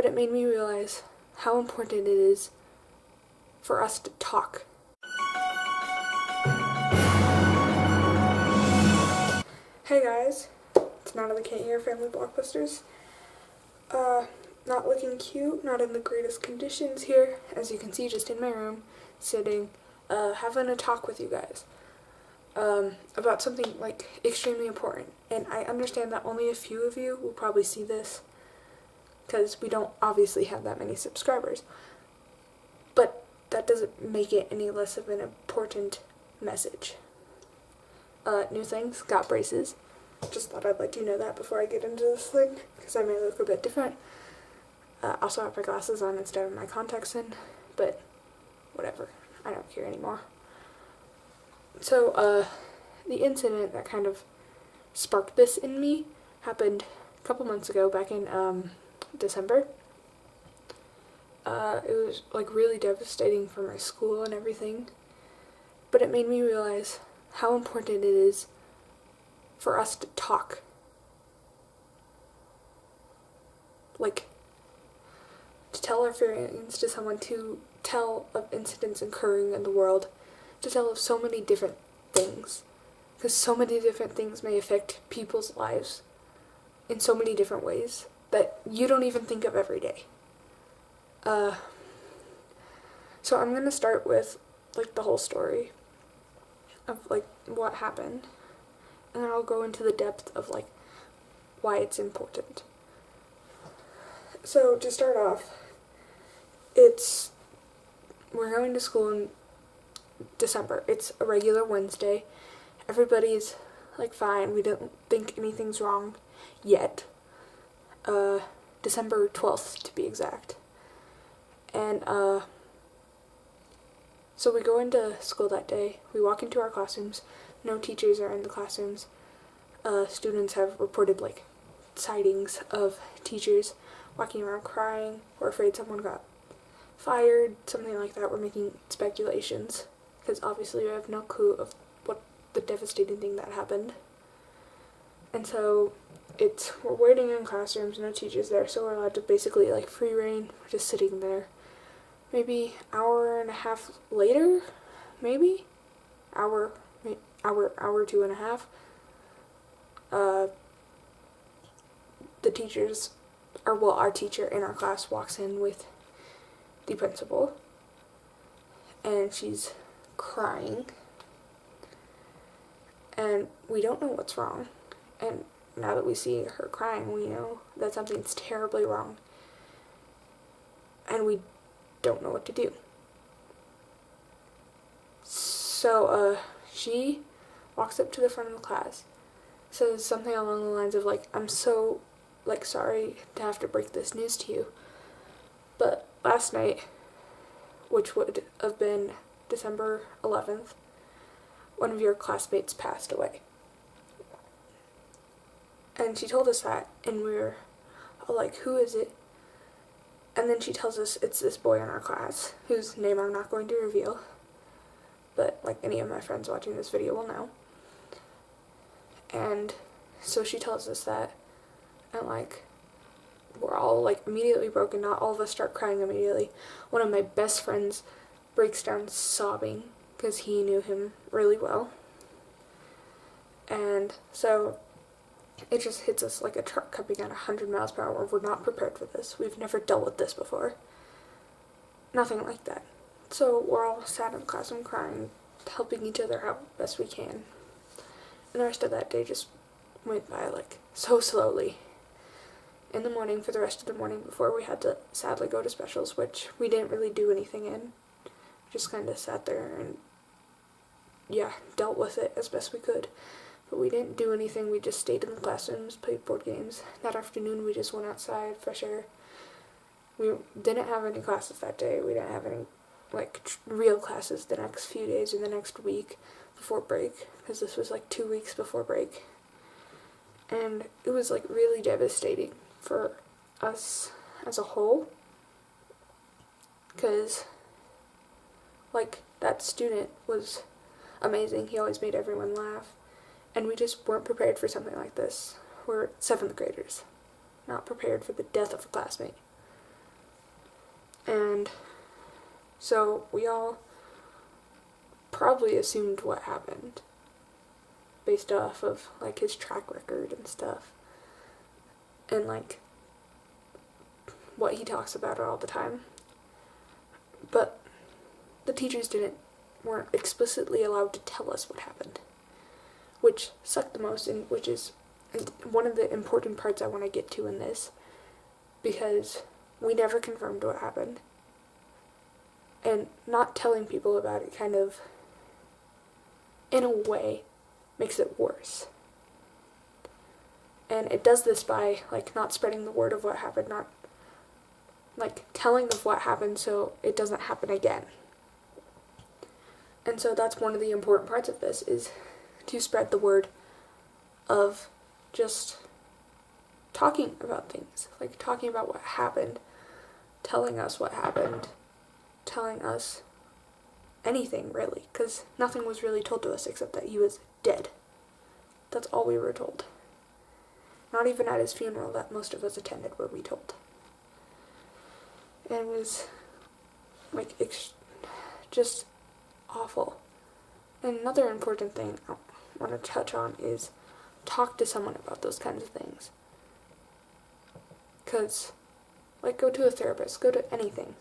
it made me realize how important it is for us to talk. Hey guys, it's Natalie here, Family Blockbusters. Not looking cute, not in the greatest conditions here, as you can see, just in my room, sitting, having a talk with you guys, about something, extremely important. And I understand that only a few of you will probably see this, because we don't obviously have that many subscribers. But that doesn't make it any less of an important message. New things, got braces. Just thought I'd let you know that before I get into this thing, because I may look a bit different. Also have my glasses on instead of my contacts in, but whatever, I don't care anymore. So, the incident that kind of sparked this in me happened a couple months ago, back in, December. It was, really devastating for my school and everything, but it made me realize how important it is for us to talk. To tell our feelings to someone, to tell of incidents occurring in the world, to tell of so many different things. Because so many different things may affect people's lives in so many different ways that you don't even think of every day. So I'm gonna start with, the whole story of, what happened. And then I'll go into the depth of, why it's important. So, to start off, we're going to school in December. It's a regular Wednesday. Everybody's, fine. We don't think anything's wrong yet. December 12th, to be exact. And, so we go into school that day. We walk into our classrooms. No teachers are in the classrooms. Students have reported, sightings of teachers walking around crying, or afraid someone got fired, something like that. We're making speculations, because obviously we have no clue of what the devastating thing that happened. And so we're waiting in classrooms, no teachers there, so we're allowed to basically, free reign. We're just sitting there. Maybe hour and a half later, maybe? Hour, 2.5. The teachers, our teacher in our class walks in with the principal, and she's crying, and we don't know what's wrong, and now that we see her crying, we know that something's terribly wrong, and we don't know what to do. So, she walks up to the front of the class, says something along the lines of, I'm so, sorry to have to break this news to you, but last night, which would have been December 11th, one of your classmates passed away. And she told us that, and we were all who is it? And then she tells us it's this boy in our class, whose name I'm not going to reveal, but, any of my friends watching this video will know. And so she tells us that, and, we're all, immediately broken. Not all of us start crying immediately. One of my best friends breaks down sobbing, because he knew him really well. And so it just hits us like a truck coming at 100 miles per hour. We're not prepared for this. We've never dealt with this before. Nothing like that. So we're all sat in the classroom crying, helping each other out best we can. And the rest of that day just went by, so slowly. In the morning, for the rest of the morning, before we had to sadly go to specials, which we didn't really do anything in. Just kind of sat there and, dealt with it as best we could. But we didn't do anything. We just stayed in the classrooms, played board games. That afternoon, we just went outside, fresh air. We didn't have any classes that day. We didn't have any, real classes the next few days or the next week before break, because this was, 2 weeks before break. And it was, really devastating for us as a whole, because, that student was amazing. He always made everyone laugh, and we just weren't prepared for something like this. We're 7th graders, not prepared for the death of a classmate. And so we all probably assumed what happened based off of like his track record and stuff, and like what he talks about all the time. But the teachers weren't explicitly allowed to tell us what happened, which sucked the most, and which is one of the important parts I want to get to in this, because we never confirmed what happened, and not telling people about it kind of, in a way, makes it worse. And it does this by, like, not spreading the word of what happened, not, like, telling of what happened so it doesn't happen again. And so that's one of the important parts of this, is to spread the word of just talking about things, like talking about what happened, telling us what happened, telling us anything really, because nothing was really told to us except that he was dead. That's all we were told. Not even at his funeral that most of us attended were we told. And it was like just awful. And another important thing I want to touch on is talk to someone about those kinds of things. Because, like, go to a therapist, go to anything.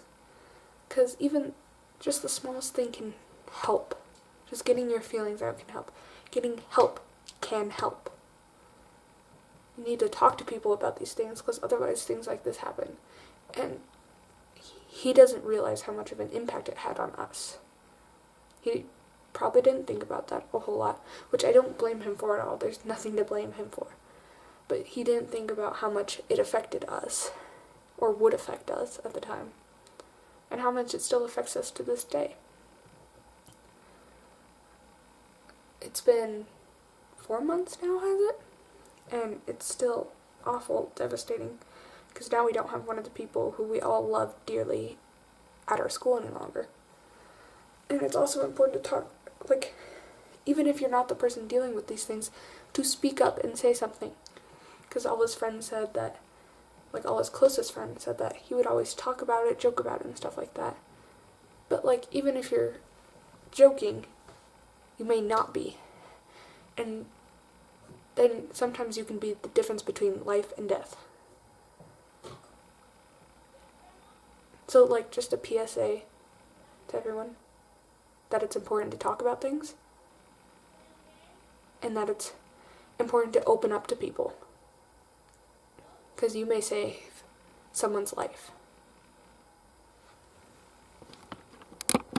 Because even just the smallest thing can help. Just getting your feelings out can help. Getting help can help. You need to talk to people about these things, because otherwise things like this happen. And he doesn't realize how much of an impact it had on us. He probably didn't think about that a whole lot, which I don't blame him for at all. There's nothing to blame him for. But he didn't think about how much it affected us, or would affect us at the time, and how much it still affects us to this day. It's been 4 months now, has it? And it's still awful, devastating, because now we don't have one of the people who we all love dearly at our school any longer. And it's also important to talk, like, even if you're not the person dealing with these things, to speak up and say something. Because all his friends said that, like, all his closest friends said that he would always talk about it, joke about it, and stuff like that. But, like, even if you're joking, you may not be. And then sometimes you can be the difference between life and death. So, like, just a PSA to everyone, that it's important to talk about things, and that it's important to open up to people, because you may save someone's life.